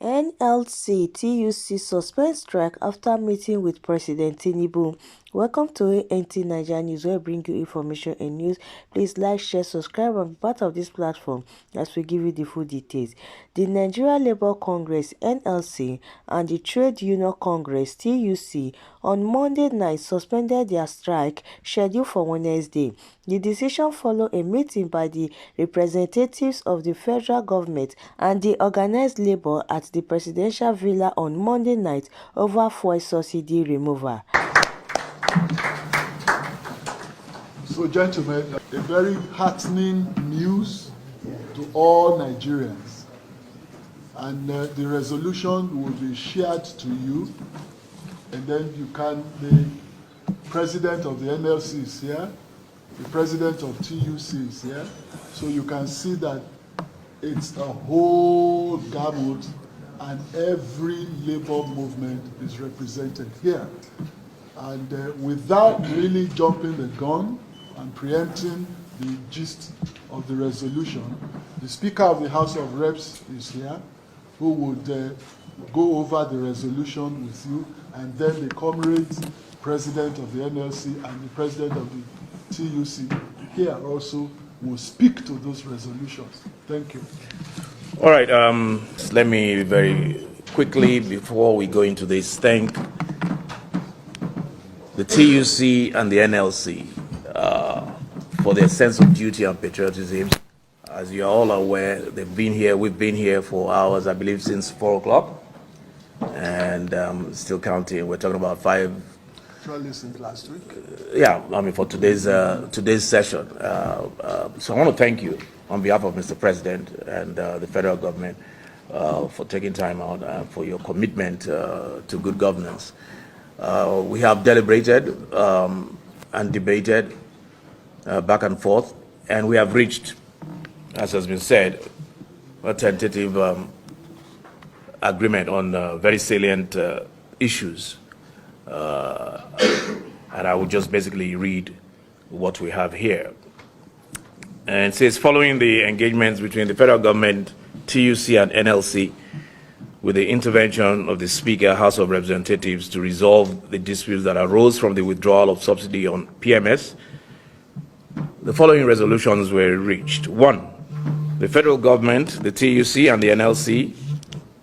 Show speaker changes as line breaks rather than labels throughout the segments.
NLC TUC suspend strike after meeting with President Tinubu. Welcome to ANT Nigeria News, where we bring you information and news. Please like, share, subscribe, and be part of this platform as we give you the full details. The Nigeria Labour Congress (NLC) and the Trade Union Congress (TUC) on Monday night suspended their strike scheduled for Wednesday. The decision followed a meeting by the representatives of the federal government and the organized labor at the presidential villa on Monday night over fuel subsidy removal.
So, gentlemen, a very heartening news to all Nigerians. And the resolution will be shared to you, and then the president of the NLC is here, the president of TUC is here, so you can see that it's a whole gamut and every labor movement is represented here. And without really jumping the gun and preempting the gist of the resolution, the Speaker of the House of Reps is here, who would go over the resolution with you, and then the comrades, president of the NLC and the president of the TUC here also will speak to those resolutions. Thank you.
All right, let me very quickly, before we go into this, thank the TUC and the NLC for their sense of duty and patriotism. As you are all aware, they've been here, we've been here for hours, I believe since 4 o'clock, and still counting. We're talking about 5.
Actually, since last week.
Yeah, I mean for today's session. So I want to thank you on behalf of Mr. President and the federal government for taking time out for your commitment to good governance. We have deliberated and debated back and forth, and we have reached, as has been said, a tentative agreement on very salient issues. And I will just basically read what we have here. And it says, following the engagements between the federal government, TUC and NLC, with the intervention of the Speaker, House of Representatives, to resolve the disputes that arose from the withdrawal of subsidy on PMS, the following resolutions were reached. 1. The federal government, the TUC and the NLC,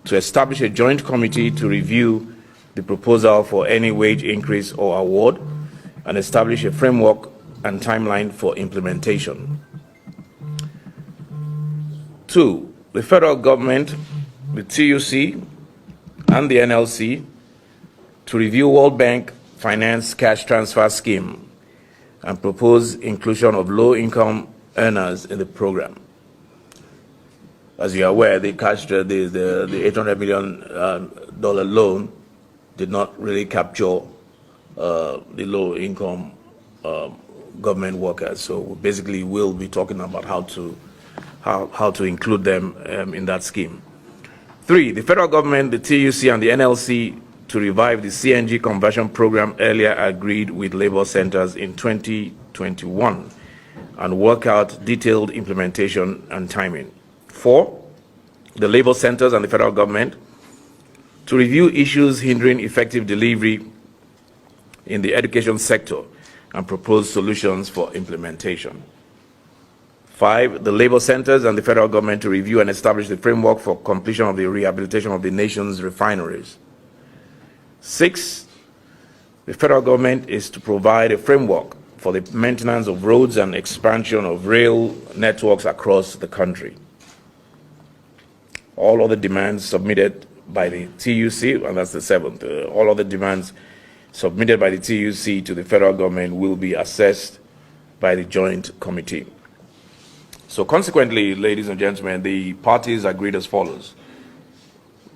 to establish a joint committee to review the proposal for any wage increase or award and establish a framework and timeline for implementation. 2. The federal government, the TUC and the NLC to review World Bank Finance Cash Transfer Scheme and propose inclusion of low-income earners in the program. As you are aware, the $800 million loan did not really capture the low-income government workers. So basically, we'll be talking about how to include them in that scheme. 3. The federal government, the TUC, and the NLC to revive the CNG conversion program earlier agreed with labor centers in 2021 and work out detailed implementation and timing. 4. The labor centers and the federal government to review issues hindering effective delivery in the education sector and propose solutions for implementation. 5. The labor centers and the federal government to review and establish the framework for completion of the rehabilitation of the nation's refineries. 6. The federal government is to provide a framework for the maintenance of roads and expansion of rail networks across the country. All other demands submitted by the TUC, and that's the 7th, all other demands submitted by the TUC to the federal government will be assessed by the joint committee. So consequently, ladies and gentlemen, the parties agreed as follows.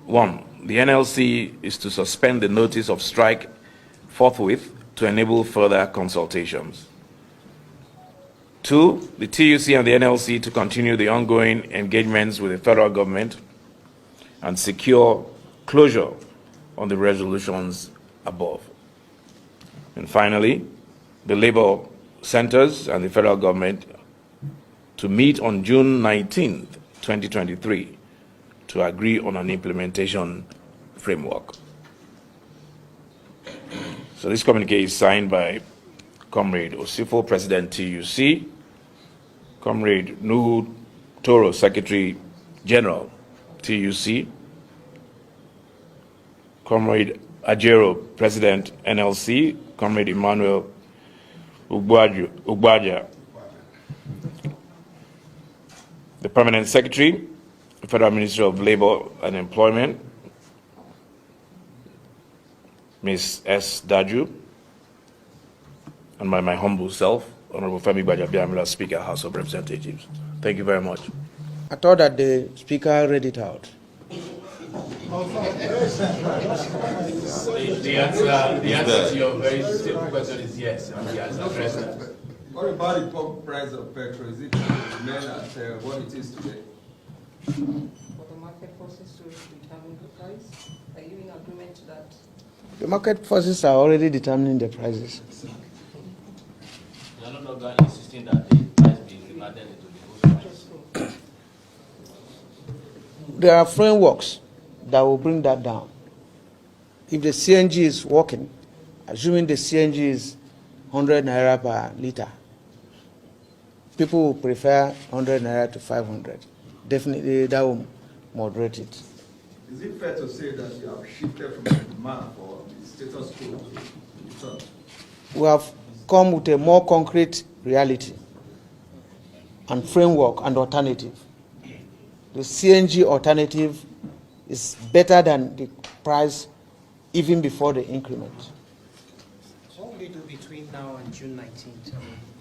1. The NLC is to suspend the notice of strike forthwith to enable further consultations. 2. The TUC and the NLC to continue the ongoing engagements with the federal government and secure closure on the resolutions above. And finally, the labor centers and the federal government to meet on June 19th, 2023, to agree on an implementation framework. So this communique is signed by Comrade Osifo, President TUC, Comrade Nuhu Toro, Secretary General TUC, Comrade Ajero, President NLC, Comrade Emmanuel Ugbaja, the Permanent Secretary, Federal Ministry of Labor and Employment, Ms. S. Daju, and by my humble self, Honorable Femi Gbajabiamila, Speaker, House of Representatives. Thank you very much.
I thought that the Speaker read it out.
The answer to your very simple question is yes, and he has addressed that.
What about the pump price of petrol? Is it remain at what it is today?
For the market forces to determine the price, are you in agreement to that?
The market forces are already determining the prices.
You are no longer insisting that the price be reverted into the whole price.
There are frameworks that will bring that down. If the CNG is working, assuming the CNG is 100 naira per liter, people will prefer 100 naira to 500. Definitely that will moderate it.
Is it fair to say that you have shifted from the demand for the status quo to return?
We have come with a more concrete reality and framework and alternative. The CNG alternative is better than the price even before the increment.
What will you do between now and June 19th?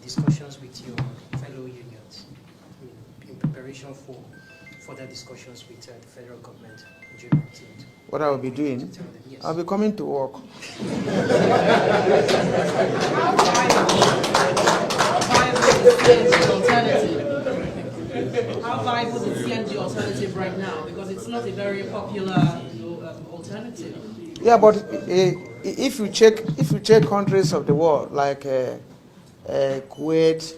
Discussions with your fellow unions in preparation for further discussions with the federal government on June 19th.
What I will be doing,
Yes.
I'll be coming to work.
How viable is the CNG alternative right now? Because it's not a very popular alternative.
Yeah, but if you check countries of the world like Kuwait,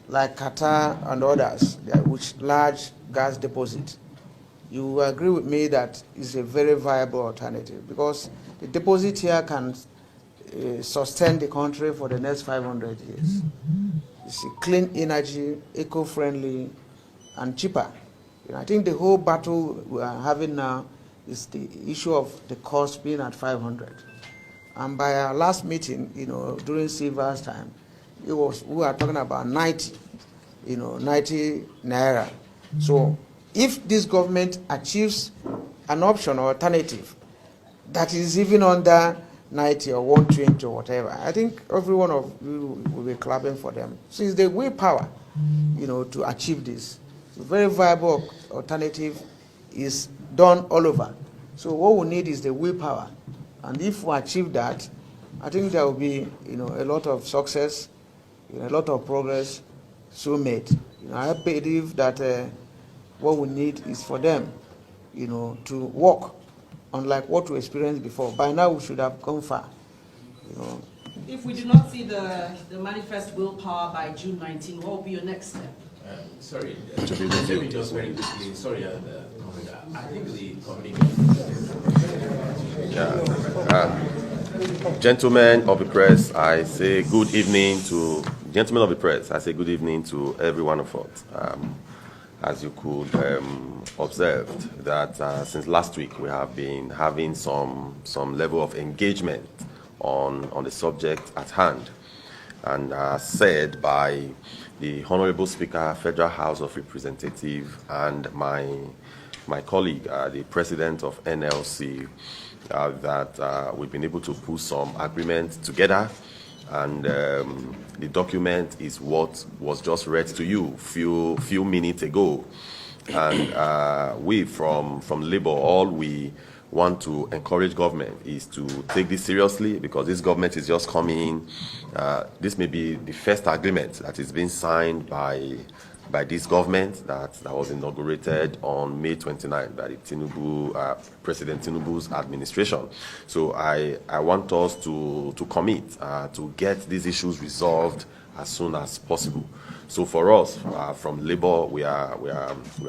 like Qatar and others, which large gas deposits, you will agree with me that it's a very viable alternative because the deposit here can sustain the country for the next 500 years. It's a clean energy, eco-friendly, and cheaper. I think the whole battle we are having now is the issue of the cost being at 500. And by our last meeting, during Silva's time, we were talking about 90 naira. So if this government achieves an option or alternative that is even under 90 or 120 or whatever, I think every one of you will be clapping for them. So it's the willpower, to achieve this. So very viable alternative is done all over. So what we need is the willpower. And if we achieve that, I think there will be, a lot of success, a lot of progress so made. I believe that what we need is for them, to work unlike what we experienced before. By now we should have gone far.
If we do not see the manifest willpower by June 19, what will be your next step?
Sorry, let me just very quickly. Sorry, I think the communication.
Gentlemen of the press, I say good evening to gentlemen of the press. I say good evening to every one of us. As you could observe, that since last week we have been having some level of engagement on the subject at hand, and said by the Honorable Speaker, Federal House of Representatives, and my colleague, the President of NLC, that we've been able to put some agreement together, and the document is what was just read to you few minutes ago. And we from Labour, all we want to encourage government is to take this seriously, because this government is just coming. This may be the first agreement that is being signed by this government that was inaugurated on May 29 by the Tinubu, President Tinubu's administration. So I want us to commit to get these issues resolved as soon as possible. So for us, from Labour, we are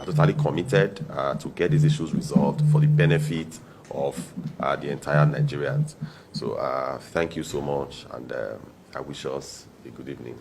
totally committed to get these issues resolved for the benefit of the entire Nigerians. So thank you so much, and I wish us a good evening.